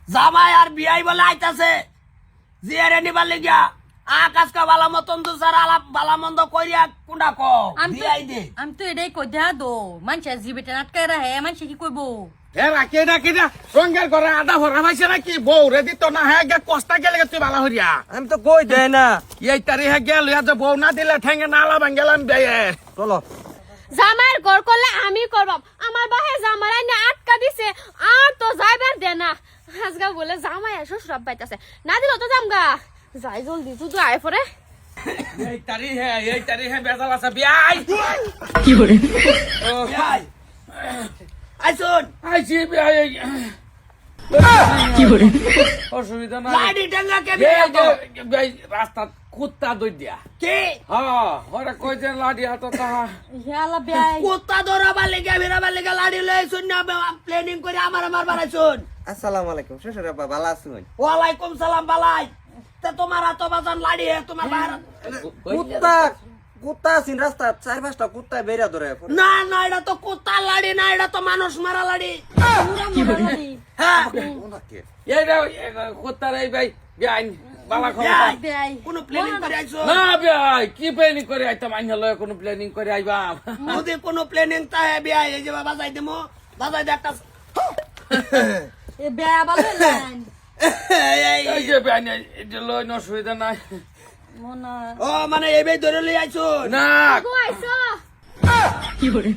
জামাই আর বিয়াই বলে আইতাছে জিয়ারে নিবার লিগা আকাশকা বালা মতন দুসার আলাপ বালা মন্দ কইরা কুন্ডা ক বিয়াই দে আমি তো এটাই কই দেয়া দো মানুষ জীবিতে আটকায় রাহে মানুষ কি কইবো এরা কেডা রঙের ঘরে আদা ভরা পাইছে নাকি বউ রে দিত না হ্যাঁ গে কষ্টা গেলে তুই বালা হরিয়া আমি তো কই দেয় না এই তারিখে গেল যে বউ না দিলে ঠেঙ্গে নালা ভাঙ্গেলাম বেয়ে চলো জামাইয়ের ঘর করলে আমি করব আমার বাহে জামাই আইনে আটকা দিছে আর তো যাইবার দে না আজগা বলে জামাই শ্বশুর পাইতাছে না দিল তো জামগা যাই জলদি তুই আয় পরে এই তারিখে বেজাল আছে বিয়াই কি করে বিয়াই আইছুন আইছি বিয়াই কি করে অসুবিধা না লাডি টাঙ্গা কে বিয়া তো রাস্তা কুত্তা দই দিয়া কি হ্যাঁ ওরা কই যে লাডি হাত তাহা ইয়ালা বেয়াই কুত্তা দৌড়াবার লেগে বেরাবার লেগে লাডি লইছুন না প্ল্যানিং করে আমার বাড়াইছুন আসসালামু আলাইকুম শ্বশুর আব্বা ভালো আছেন ওয়ালাইকুম সালাম বালাই তে তোমার তো বাজান লাডি হে তোমার বাহার কুত্তা আছেন রাস্তা 4-5টা কুত্তা বেরিয়া ধরে না না এটা তো কুত্তা লাডি না এটা তো মানুষ মারা লাডি হ্যাঁ এই কুত্তার এই ভাই বিয়াই বালা খবর বিয়াই বেয়াই কোন প্ল্যানিং করে আইছো না বিয়াই কি প্ল্যানিং করে আইতাম আইন হলো কোনো প্ল্যানিং করে আইবা যদি কোন প্ল্যানিং তা হে বিয়াই এই যে বাজাই দেমো বাজাই দে একটা এ বেয়া ভালো লাইন এই যে বিয়াই এটা লই অসুবিধা নাই মনা ও মানে এই ধরে লই আইছো না গো আইছো কি করে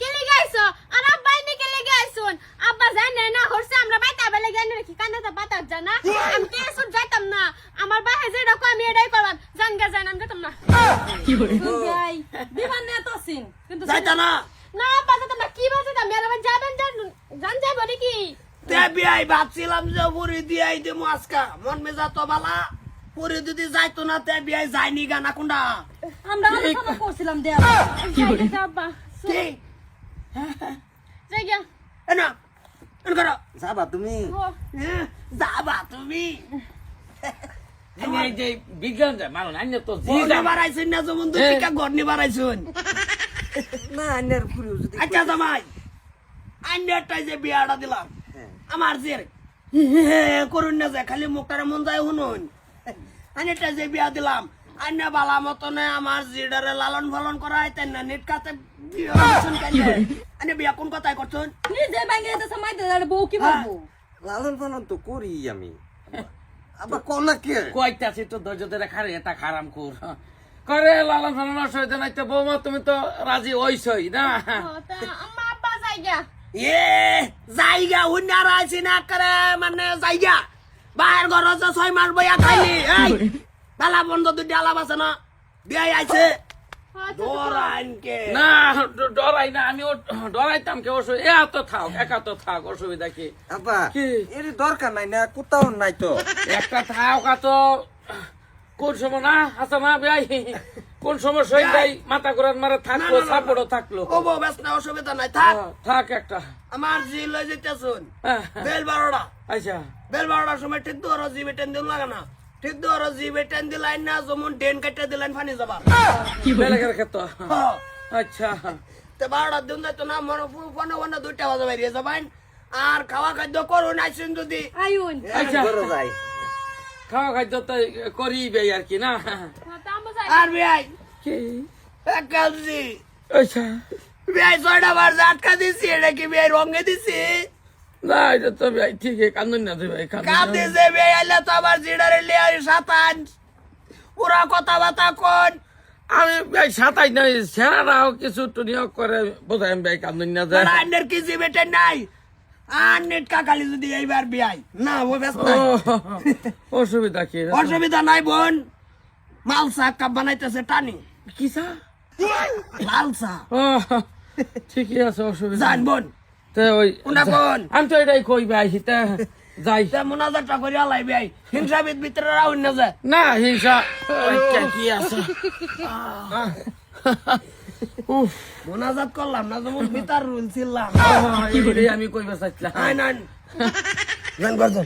কেলে গাইছো আর আব্বা নে কেলে গাইছুন আব্বা জানে না হরছে আমরা বাইতা বেলে গানে কি কান্দাটা পাতা জানা আমি কেসু যাইতাম না আমার বাহে যে রকম আমি এটাই করব জানগা জানান গেতাম না কি করে বেয়াই বিমান নিয়ে তো আছেন কিন্তু যাইতা না না আব্বা যেতাম না কি বাজে মেরা যাবেন জান যাবো নাকি তে বিয়াই ভাবছিলাম যে পুরি দিয়াই দেমু আজকা মন মেজা তো বালা পুরি যদি যাইতো না তে বিয়াই যায়নি গানা কুন্ডা আমরা আলোচনা করছিলাম দেয়া কি করে আব্বা কি জায়গা এনা এন করো যাবা তুমি যাবা তুমি এই যে বিজ্ঞান যায় মানুষ আইন তো গড়নি বাড়াইছুন না যেমন দুই টিকা গড়নি বাড়াইছুন না আন্যার পুরিও যদি আচ্ছা জামাই আন্ডারটাই যে বিয়াটা দিলাম আমার যে করুন না যে খালি মুখটারে মন যায় শুনুন আন্ডারটাই যে বিয়া দিলাম আন্না বালা মতনে আমার জিডারে লালন পালন করাই তাই না নিটকাতে আন্না বিয়া কোন কথাই করছুন নিজে ভাঙে তো সময় দে বউ কি বলবো লালন পালন তো করি আমি আবার কোন না কে কয়টাছি তো ধৈর্য ধরে খারে এটা খারাম কর করে লালন ফালন অসুবিধা নাই তো বৌমা তুমি তো রাজি হইছই না আম্মা আব্বা জায়গা এ জায়গা উন্নার আইছি না করে মানে জায়গা বাহির ঘর যে 6 মাস বইয়া খাইলি এই বালা বন্ধ দুই আলাপ আছে না বিয়াই আইছে দোরানকে না ডরাই না আমি ডরাইতাম কে অসুবিধা তো থাক একা তো থাক অসুবিধা কি আব্বা কি? এর দরকার নাই না কুত্তাও নাই তো একটা থাক তো কোন সময় না আছে না ভাই কোন সময় শহীদ ভাই মাথা ঘোরার মারে থাকলো সাপোর্টও থাকলো ও বউ ব্যস্ত না অসুবিধা নাই থাক থাক একটা আমার জি লই যেতেছুন হ্যাঁ, বেল 12টা আচ্ছা বেল 12টার সময় ঠিক দোর জিবে টেন দিন লাগে না ঠিক দোর জিবে টেন দিলাইন না যেমন ডেন কেটে দিলেন পানি যাবা কি বেলে ক্ষেত্র আচ্ছা তে 12টার দিন যাইতো না মনে ফোনে 2টা বাজে বাইরে যাবেন আর খাওয়া খাদ্য করুন আইসুন যদি আইউন আচ্ছা ঘরে যাই খাওয়া খাদ্য তো করি ভাই আর কি না আম্মা যাই আর বিয়াই কি কালজি আচ্ছা বিয়াই 6টা বাজে আটকা দিছি এটা কি বিয়াই রঙে দিছি না এটা তো ভাই ঠিক কান্দন না তুই ভাই কাম দিছে বিয়াই আইলে তো আবার জিডারে লিয়ার সাতান পুরা কথাবার্তা কোন আমি ভাই সাতাই নাই সেরাও কিছু টুনিও করে বোঝাই ভাই কান্দন না যায় আন্ডার কি জিবে টেন নাই আর নেট কাকালি যদি এইবার বিয়াই না ও ব্যস্ত নাই। অসুবিধা কি অসুবিধা নাই বোন মালসা কাপ বানাইতেছে টানি কিসা লালসা ঠিকই আছে অসুবিধা জান বোন তে ওই কোনটা কোন আমি তো এটাই কই ভাই তে যাই তে মোনাজারটা করে আলাই বিয়াই হিংসাবিদ ভিতরে রাউন না যায় না হিংসা ওইটা কি আছে উফ মোনাজাত করলাম না যেমন ভিতর রুল ছিলাম আমি কইবা চাইছিলাম নাই নাই জান গর্জন